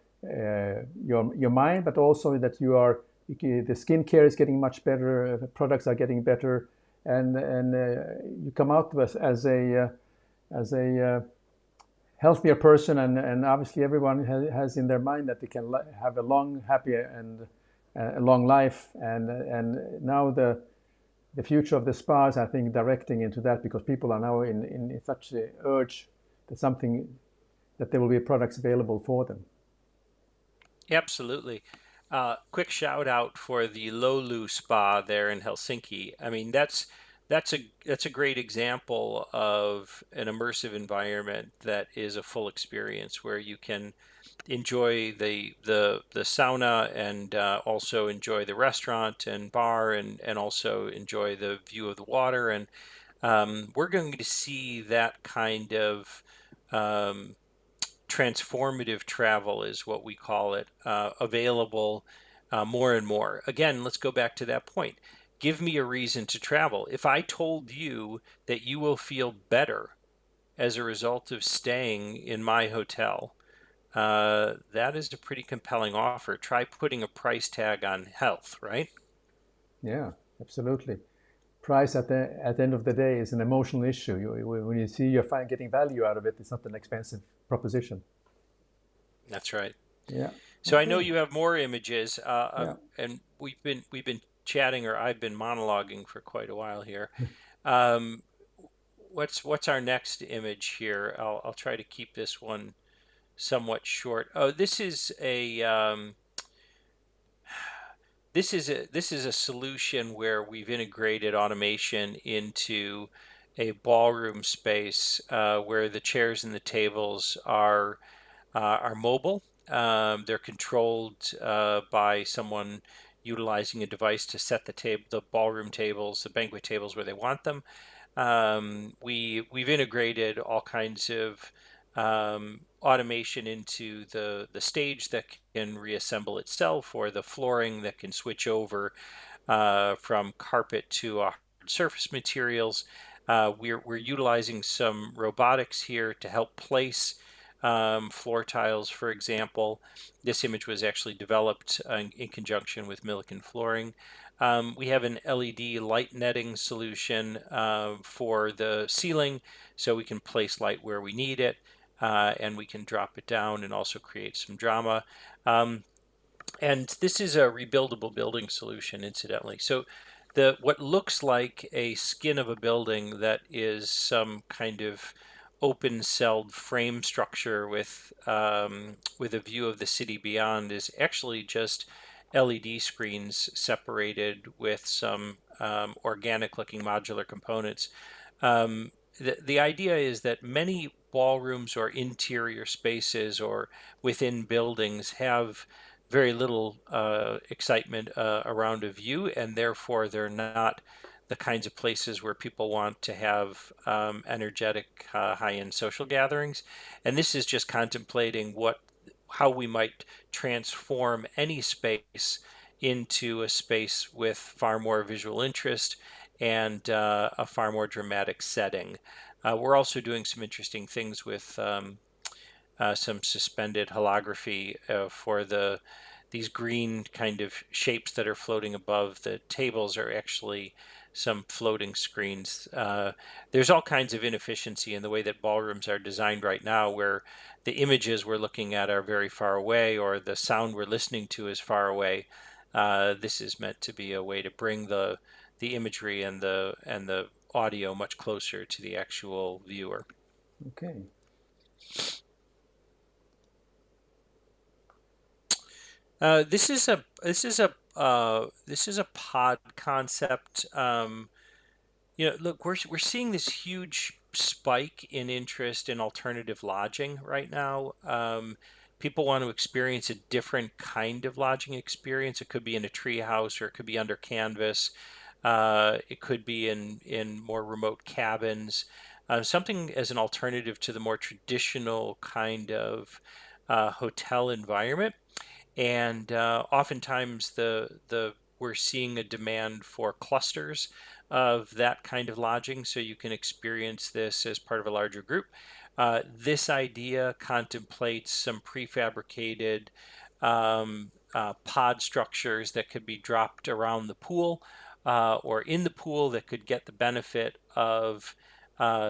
your mind, but also that you are the skincare is getting much better, the products are getting better, and you come out as a healthier person, and obviously everyone has in their mind that they can have a long, happy, and a long life, and now the future of the spas, I think, directing into that, because people are now in such a urge that something that there will be products available for them. Absolutely. Quick shout out for the Lolu Spa there in Helsinki. I mean, that's a great example of an immersive environment that is a full experience where you can enjoy the sauna and also enjoy the restaurant and bar and also enjoy the view of the water. And we're going to see that kind of um, transformative travel is what we call it, available more and more. Again, let's go back to that point. Give me a reason to travel. If I told you that you will feel better as a result of staying in my hotel, that is a pretty compelling offer. Try putting a price tag on health, right? Yeah, absolutely. Price at the end of the day is an emotional issue. When you see you're getting value out of it, it's not an expensive proposition. That's right. Yeah. So I know Okay. you have more images, Yeah. and we've been chatting, or I've been monologuing for quite a while here. Um, what's our next image here? I'll try to keep this one somewhat short. Oh, this is a solution where we've integrated automation into a ballroom space where the chairs and the tables are mobile. They're controlled by someone utilizing a device to set the ballroom tables, the banquet tables where they want them. We've integrated all kinds of automation into the stage that can reassemble itself, or the flooring that can switch over from carpet to hard surface materials. We're utilizing some robotics here to help place floor tiles, for example. This image was actually developed in conjunction with Milliken Flooring. We have an LED light netting solution for the ceiling, so we can place light where we need it, and we can drop it down and also create some drama. Um, and this is a rebuildable building solution, incidentally. So the what looks like a skin of a building that is some kind of open-celled frame structure with a view of the city beyond is actually just LED screens separated with some organic-looking modular components. The idea is that many ballrooms or interior spaces or within buildings have very little excitement around a view, and therefore they're not the kinds of places where people want to have energetic, high-end social gatherings. And this is just contemplating how we might transform any space into a space with far more visual interest and a far more dramatic setting. We're also doing some interesting things with some suspended holography for these green kind of shapes that are floating above the tables are actually some floating screens. There's all kinds of inefficiency in the way that ballrooms are designed right now, where the images we're looking at are very far away, or the sound we're listening to is far away. This is meant to be a way to bring the imagery and the audio much closer to the actual viewer. Okay. This is a pod concept. Look, we're seeing this huge spike in interest in alternative lodging right now. People want to experience a different kind of lodging experience. It could be in a tree house, or it could be under canvas. It could be in more remote cabins. Something as an alternative to the more traditional kind of hotel environment. And oftentimes the we're seeing a demand for clusters of that kind of lodging, so you can experience this as part of a larger group. This idea contemplates some prefabricated pod structures that could be dropped around the pool, or in the pool that could get the benefit of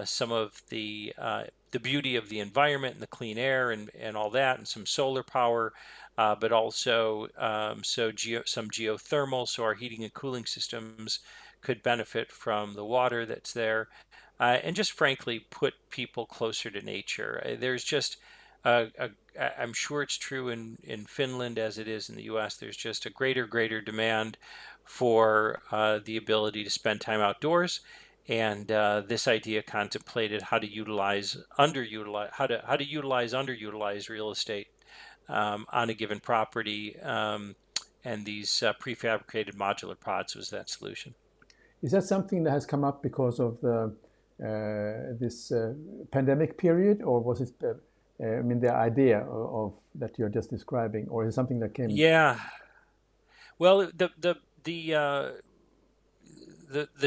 some of the beauty of the environment and the clean air and all that, and some solar power, but also some geothermal, so our heating and cooling systems could benefit from the water that's there, and just frankly put people closer to nature. There's just I'm sure it's true in Finland as it is in the U.S. There's just a greater demand for the ability to spend time outdoors, and this idea contemplated how to utilize underutilized real estate on a given property, and these prefabricated modular pods was that solution. Is that something that has come up because of this pandemic period, or was it, I mean, the idea of that you're just describing, or is it something that came? Yeah, well, the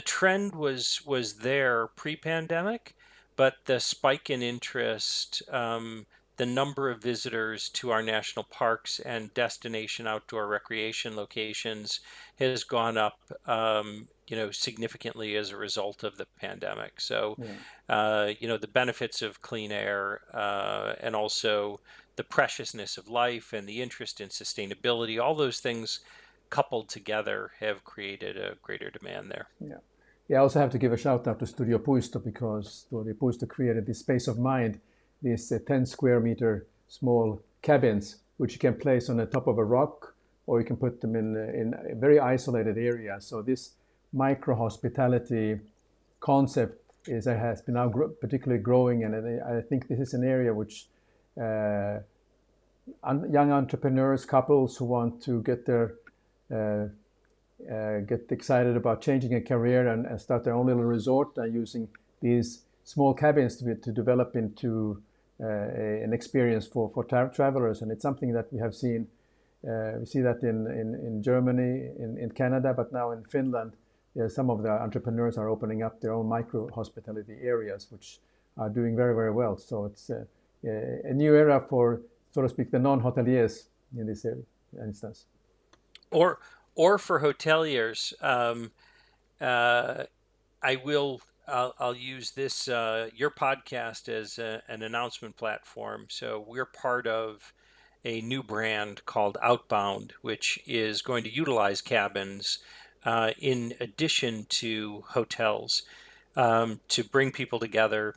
trend was there pre-pandemic, but the spike in interest, the number of visitors to our national parks and destination outdoor recreation locations has gone up, significantly as a result of the pandemic. So, Yeah, the benefits of clean air, and also the preciousness of life and the interest in sustainability, all those things coupled together have created a greater demand there. yeah. Yeah, I also have to give a shout out to Studio Puisto because Studio Puisto created this space of mind, these 10 square meter small cabins, which you can place on the top of a rock, or you can put them in a very isolated area. So this micro hospitality concept has been now particularly growing, and I think this is an area which uh, young entrepreneurs, couples who want to uh, get excited about changing a career and start their own little resort, using these small cabins to develop into an experience for travelers. And it's something that we have seen. We see that in Germany, in Canada, but now in Finland, some of the entrepreneurs are opening up their own micro hospitality areas, which are doing very well. So it's a new era for, so to speak, the non-hoteliers in this area, instance. Or or for hoteliers, uh, I'll use this your podcast as an announcement platform. So we're part of a new brand called Outbound, which is going to utilize cabins in addition to hotels, to bring people together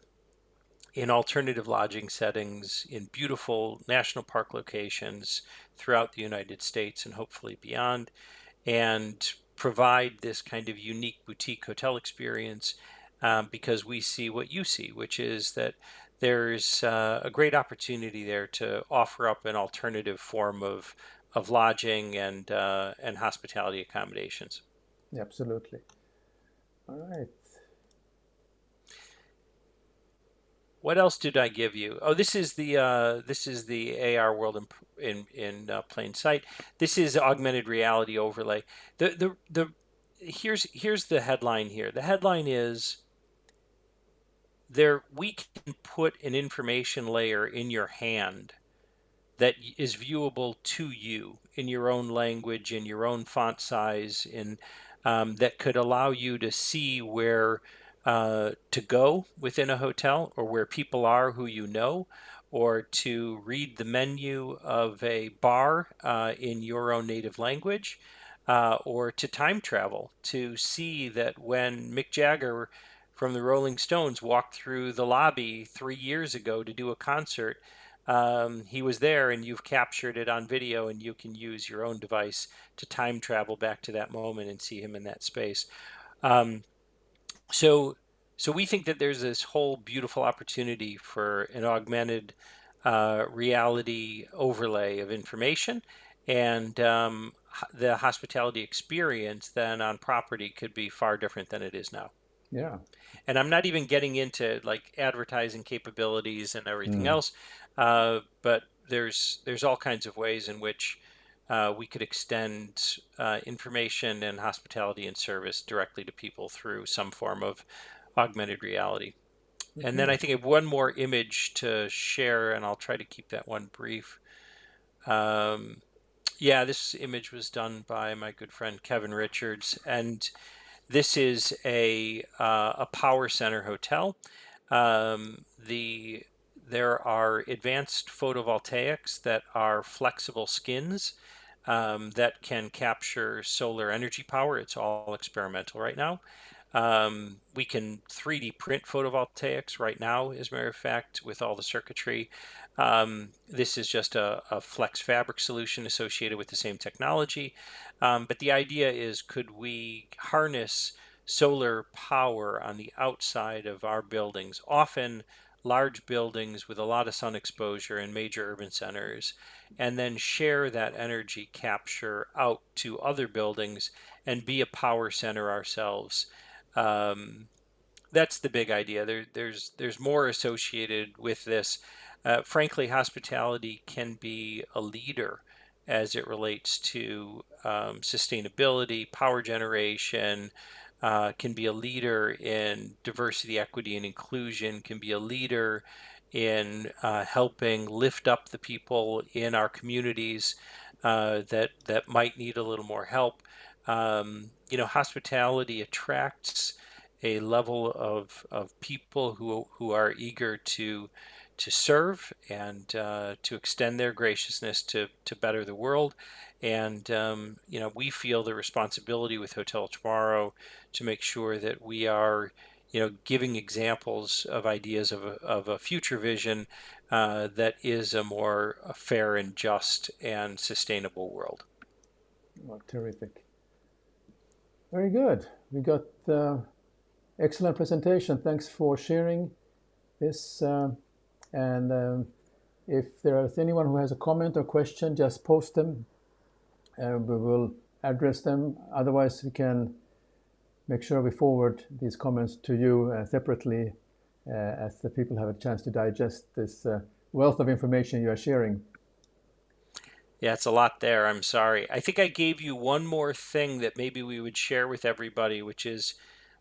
in alternative lodging settings in beautiful national park locations throughout the United States and hopefully beyond, and provide this kind of unique boutique hotel experience, because we see what you see, which is that there's a great opportunity there to offer up an alternative form of lodging and hospitality accommodations. Yeah, absolutely. All right. What else did I give you? Oh, this is the AR world in plain sight. This is augmented reality overlay. The here's the headline here. The headline is there we can put an information layer in your hand that is viewable to you in your own language, in your own font size, in that could allow you to see where to go within a hotel, or where people are who you know, or to read the menu of a bar in your own native language, or to time travel to see that when Mick Jagger from the Rolling Stones walked through the lobby 3 years ago to do a concert, he was there and you've captured it on video, and you can use your own device to time travel back to that moment and see him in that space. Um, so, so we think that there's this whole beautiful opportunity for an augmented reality overlay of information, and the hospitality experience then on property could be far different than it is now. Yeah. And I'm not even getting into like advertising capabilities and everything Mm. else, but there's all kinds of ways in which we could extend information and hospitality and service directly to people through some form of augmented reality. And then Okay. I think I have one more image to share, and I'll try to keep that one brief. Um, yeah, this image was done by my good friend Kevin Richards, and This is a power center hotel. Um, the there are advanced photovoltaics that are flexible skins that can capture solar energy power. It's all experimental right now. We can 3D print photovoltaics right now, as a matter of fact, with all the circuitry. This is just a flex fabric solution associated with the same technology. But the idea is, could we harness solar power on the outside of our buildings, often large buildings with a lot of sun exposure in major urban centers, and then share that energy capture out to other buildings and be a power center ourselves. Um, that's the big idea. There's more associated with this. Frankly, hospitality can be a leader as it relates to sustainability, power generation. Can be a leader in diversity, equity, and inclusion. Can be a leader in helping lift up the people in our communities that might need a little more help. Hospitality attracts a level of people who are eager to serve and to extend their graciousness to better the world. And we feel the responsibility with Hotel Tomorrow to make sure that we are giving examples of ideas of a future vision that is a more fair and just and sustainable world. Oh, terrific. Very good. We got excellent presentation. Thanks for sharing this. And if there is anyone who has a comment or question, just post them. We will address them. Otherwise, we can make sure we forward these comments to you separately as the people have a chance to digest this wealth of information you are sharing. Yeah, it's a lot there. I'm sorry. I think I gave you one more thing that maybe we would share with everybody, which is,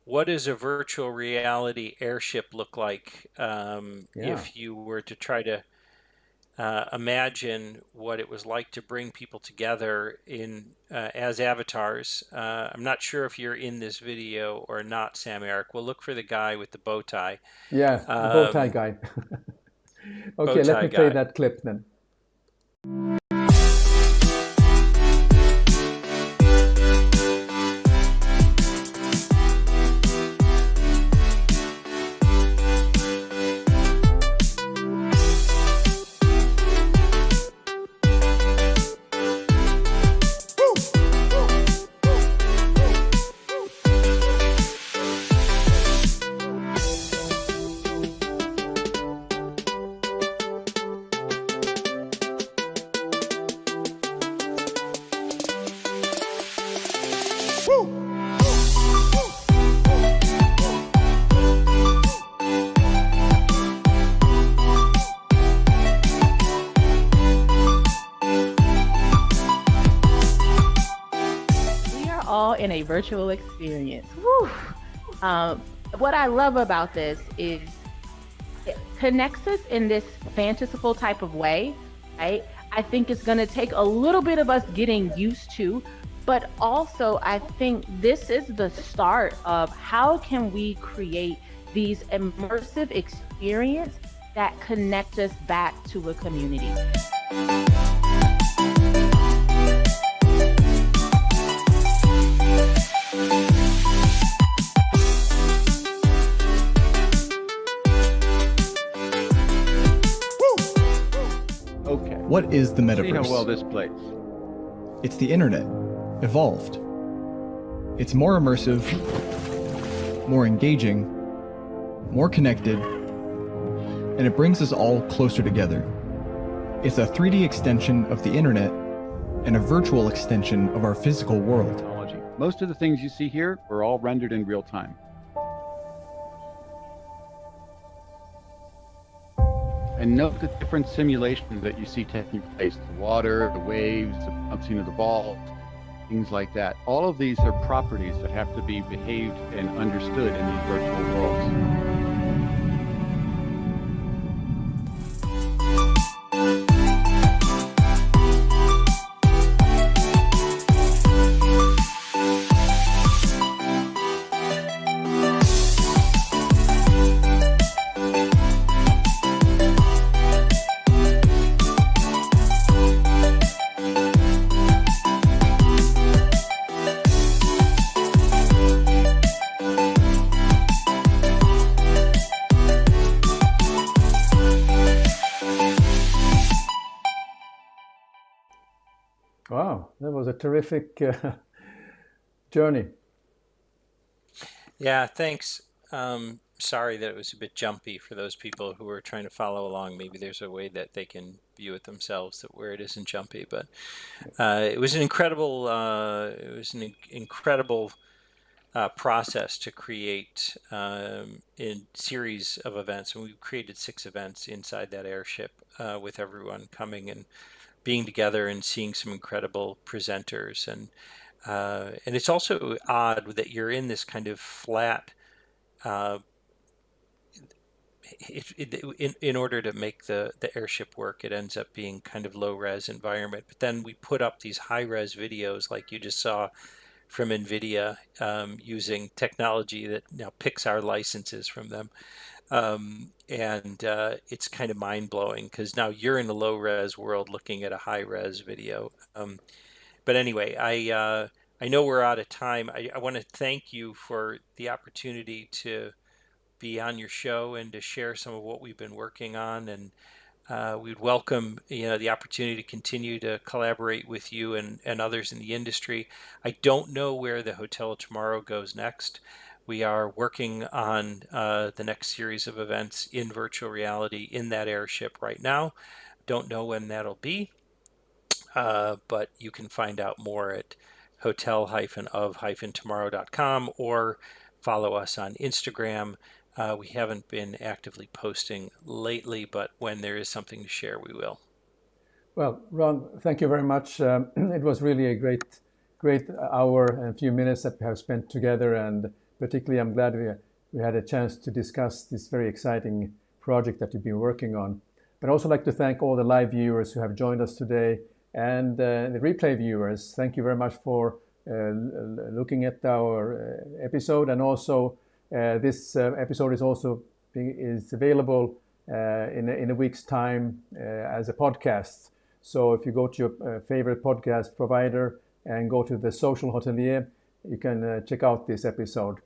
what does a virtual reality airship look like if you were to try to imagine what it was like to bring people together in as avatars. I'm not sure if you're in this video or not, Sam-Erik. We'll look for the guy with the bow tie. Yeah, the bow tie guy. Okay, let me play that clip then. In a virtual experience. What I love about this is it connects us in this fanciful type of way, right? I think it's going to take a little bit of us getting used to, but also I think this is the start of how can we create these immersive experiences that connect us back to a community. What is the metaverse? See how well this plays. It's the internet, evolved. It's more immersive, more engaging, more connected, and it brings us all closer together. It's a 3D extension of the internet and a virtual extension of our physical world. Most of the things you see here are all rendered in real time. And note the different simulations that you see taking place. The water, the waves, the bouncing of the ball, things like that. All of these are properties that have to be behaved and understood in these virtual worlds. Wow, that was a terrific journey. Yeah, thanks. Sorry that it was a bit jumpy for those people who were trying to follow along. Maybe there's a way that they can view it themselves that where it isn't jumpy. But it was an incredible. Incredible process to create a series of events, and we created 6 events inside that airship with everyone coming and being together and seeing some incredible presenters. And it's also odd that you're in this kind of flat. Uh, in order to make the airship work, it ends up being kind of low res environment. But then we put up these high res videos, like you just saw from NVIDIA, using technology that now Pixar licenses from them. And it's kind of mind blowing because now you're in a low res world looking at a high res video. But anyway, I know we're out of time. I want to thank you for the opportunity to be on your show and to share some of what we've been working on. And we'd welcome the opportunity to continue to collaborate with you and others in the industry. I don't know where the Hotel of Tomorrow goes next. We are working on the next series of events in virtual reality in that airship right now. Don't know when that'll be, but you can find out more at hotel-of-tomorrow.com or follow us on Instagram. We haven't been actively posting lately, but when there is something to share, we will. Well, Ron, thank you very much. It was really a great hour and a few minutes that we have spent together, and particularly I'm glad we had a chance to discuss this very exciting project that you've been working on. But I'd also like to thank all the live viewers who have joined us today, and the replay viewers. Thank you very much for looking at our episode, and also this episode is available in a week's time as a podcast. So if you go to your favorite podcast provider and go to the Social Hotelier, you can check out this episode.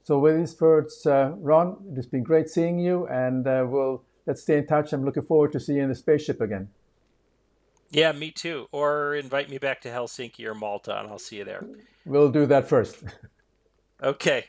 So with these words, Ron, it's been great seeing you, and let's stay in touch. I'm looking forward to seeing you in the spaceship again. Yeah, me too. Or invite me back to Helsinki or Malta, and I'll see you there. We'll do that first. Okay.